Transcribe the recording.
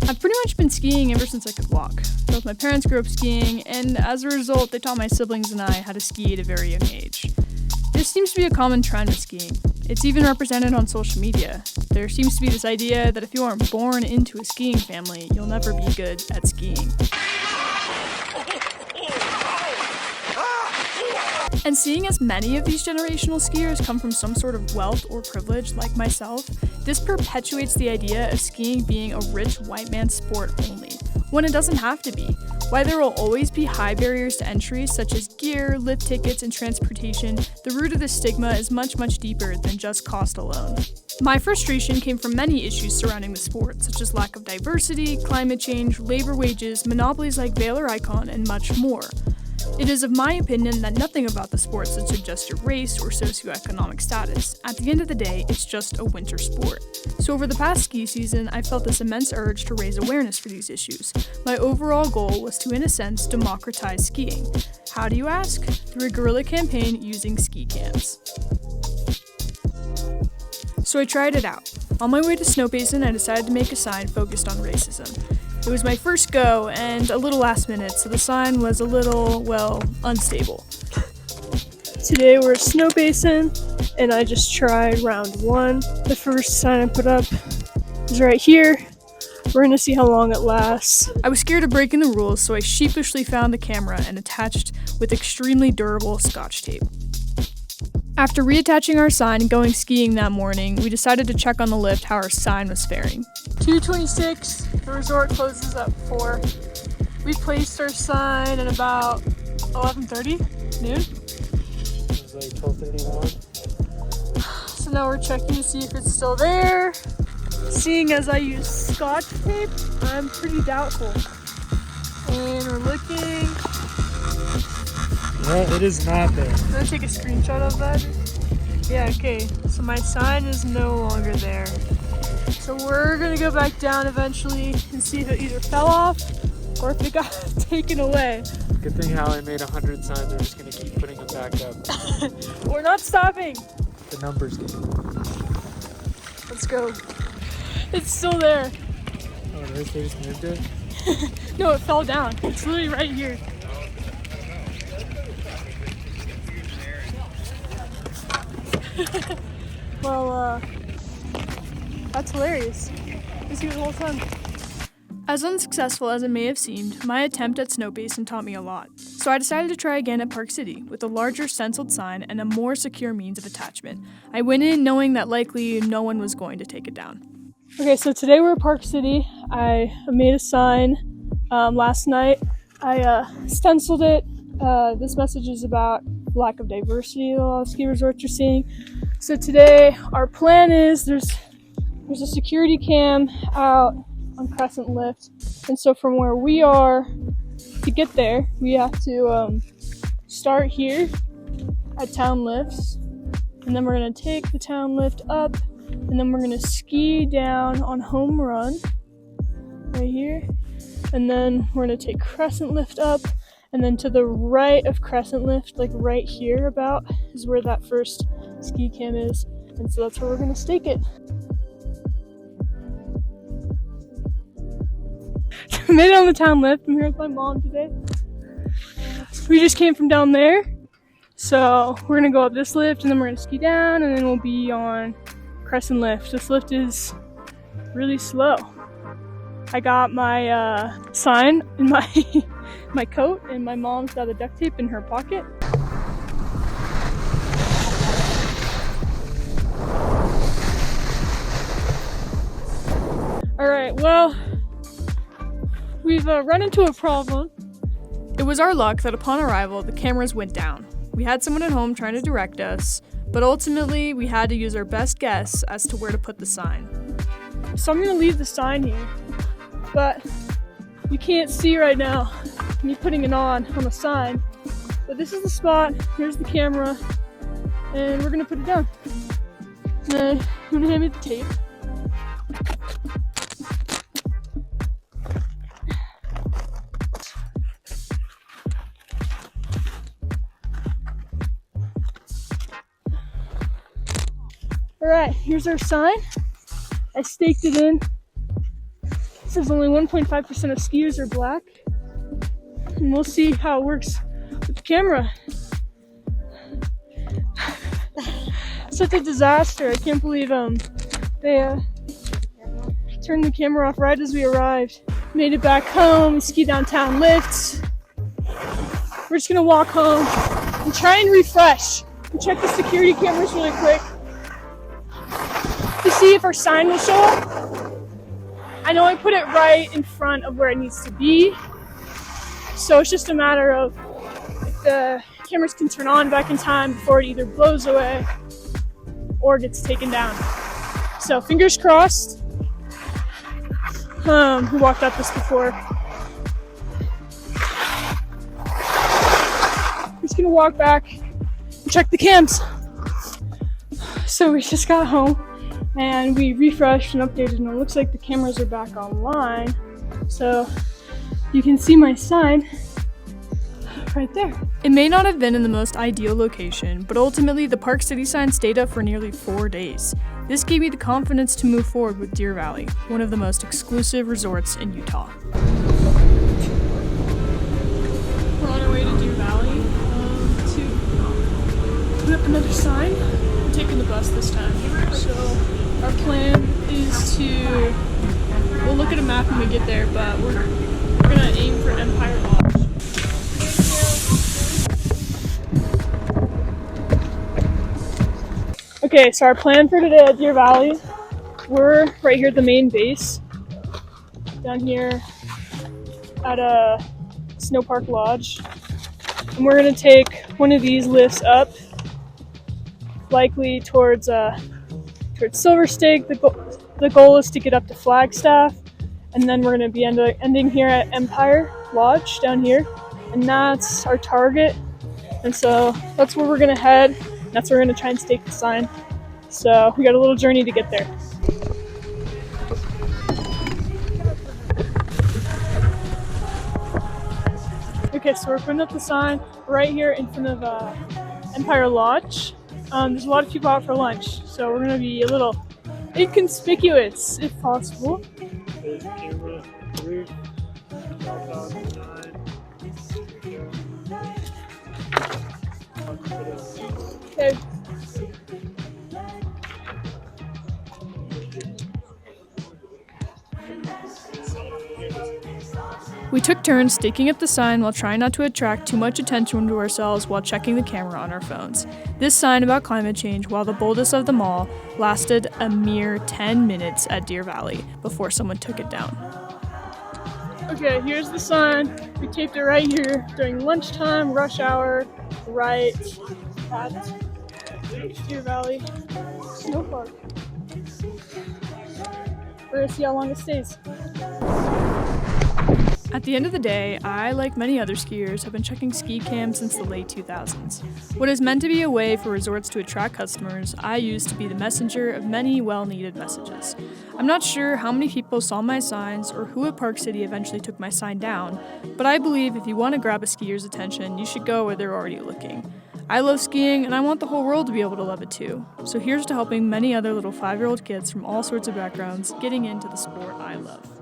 I've pretty much been skiing ever since I could walk. Both my parents grew up skiing, and as a result, they taught my siblings and I how to ski at a very young age. This seems to be a common trend with skiing. It's even represented on social media. There seems to be this idea that if you aren't born into a skiing family, you'll never be good at skiing. And seeing as many of these generational skiers come from some sort of wealth or privilege like myself, this perpetuates the idea of skiing being a rich white man's sport only, when it doesn't have to be. While there will always be high barriers to entry such as gear, lift tickets, and transportation, the root of this stigma is much, much deeper than just cost alone. My frustration came from many issues surrounding the sport, such as lack of diversity, climate change, labor wages, monopolies like Valor Icon, and much more. It is of my opinion that nothing about the sport should suggest your race or socioeconomic status. At the end of the day, it's just a winter sport. So over the past ski season, I felt this immense urge to raise awareness for these issues. My overall goal was to, in a sense, democratize skiing. How do you ask? Through a guerrilla campaign using ski cams. So I tried it out. On my way to Snow Basin, I decided to make a sign focused on racism. It was my first go and a little last minute, so the sign was a little, unstable. Today we're at Snow Basin, and I just tried round one. The first sign I put up is right here. We're gonna see how long it lasts. I was scared of breaking the rules, so I sheepishly found the camera and attached with extremely durable Scotch tape. After reattaching our sign and going skiing that morning, we decided to check on the lift how our sign was faring. 2:26, the resort closes at 4. We placed our sign at about 11:30, noon. It was like 12:31. So now we're checking to see if it's still there. Seeing as I use Scotch tape, I'm pretty doubtful. And we're looking. Yeah, it is not there. I'm gonna take a screenshot of that. Yeah, okay. So my sign is no longer there. So we're gonna go back down eventually and see if it either fell off or if it got taken away. Good thing how I made 100 signs. I'm just gonna keep putting them back up. We're not stopping. The numbers game. Let's go. It's still there. Oh, they just moved it? No, it fell down. It's literally right here. Well, that's hilarious. Just see the whole time. As unsuccessful as it may have seemed, my attempt at Snow Basin taught me a lot. So I decided to try again at Park City with a larger stenciled sign and a more secure means of attachment. I went in knowing that likely no one was going to take it down. Okay, so today we're at Park City. I made a sign last night. I stenciled it. This message is about lack of diversity a lot of ski resorts are seeing. So today our plan is there's a security cam out on Crescent Lift, and so from where we are to get there we have to start here at Town Lifts, and then we're going to take the Town Lift up, and then we're going to ski down on Home Run right here, and then we're going to take Crescent Lift up, and then to the right of Crescent Lift, like right here about, is where that first ski cam is, and so that's where we're going to stake it. We made it on the Town Lift. I'm here with my mom today. We just came from down there, so we're going to go up this lift, and then we're going to ski down, and then we'll be on Crescent Lift. This lift is really slow. I got my sign in my coat, and my mom's got the duct tape in her pocket. Alright, well, we've run into a problem. It was our luck that upon arrival, the cameras went down. We had someone at home trying to direct us, but ultimately we had to use our best guess as to where to put the sign. So I'm gonna leave the sign here, but you can't see right now me putting it on the sign. But this is the spot, here's the camera, and we're gonna put it down. And then you're gonna hand me the tape. Alright, here's our sign. I staked it in says only 1.5% of skiers are black. And we'll see how it works with the camera. Such a disaster. I can't believe they turned the camera off right as we arrived. Made it back home, ski downtown lifts. We're just gonna walk home and try and refresh and check the security cameras really quick to see if our sign will show up. I know I put it right in front of where it needs to be, so it's just a matter of if the cameras can turn on back in time before it either blows away or gets taken down. So fingers crossed. We walked up this before. We're just gonna walk back and check the cams. So we just got home and we refreshed and updated, and it looks like the cameras are back online. So you can see my sign right there. It may not have been in the most ideal location, but ultimately the Park City sign stayed up for nearly 4 days. This gave me the confidence to move forward with Deer Valley, one of the most exclusive resorts in Utah. We're on our way to Deer Valley to put up another sign. We're taking the bus this time. So our plan is we'll look at a map when we get there, but we're gonna aim for Empire Lodge. Okay, so our plan for today at Deer Valley, we're right here at the main base, down here at a Snow Park Lodge, and we're gonna take one of these lifts up, likely towards Silver Stake. The goal is to get up to Flagstaff, and then we're gonna be ending here at Empire Lodge down here, and that's our target. And so that's where we're gonna head. That's where we're gonna try and stake the sign. So we got a little journey to get there. Okay, so we're putting up the sign right here in front of Empire Lodge. There's a lot of people out for lunch, so we're gonna be a little inconspicuous if possible. There's camera 3, 9. Okay. We took turns staking up the sign while trying not to attract too much attention to ourselves while checking the camera on our phones. This sign about climate change, while the boldest of them all, lasted a mere 10 minutes at Deer Valley before someone took it down. Okay, here's the sign. We taped it right here during lunchtime, rush hour, right at Deer Valley Snow Park. We're gonna see how long it stays. At the end of the day, I, like many other skiers, have been checking ski cams since the late 2000s. What is meant to be a way for resorts to attract customers, I use to be the messenger of many well-needed messages. I'm not sure how many people saw my signs or who at Park City eventually took my sign down, but I believe if you want to grab a skier's attention, you should go where they're already looking. I love skiing, and I want the whole world to be able to love it too. So here's to helping many other little 5-year-old kids from all sorts of backgrounds getting into the sport I love.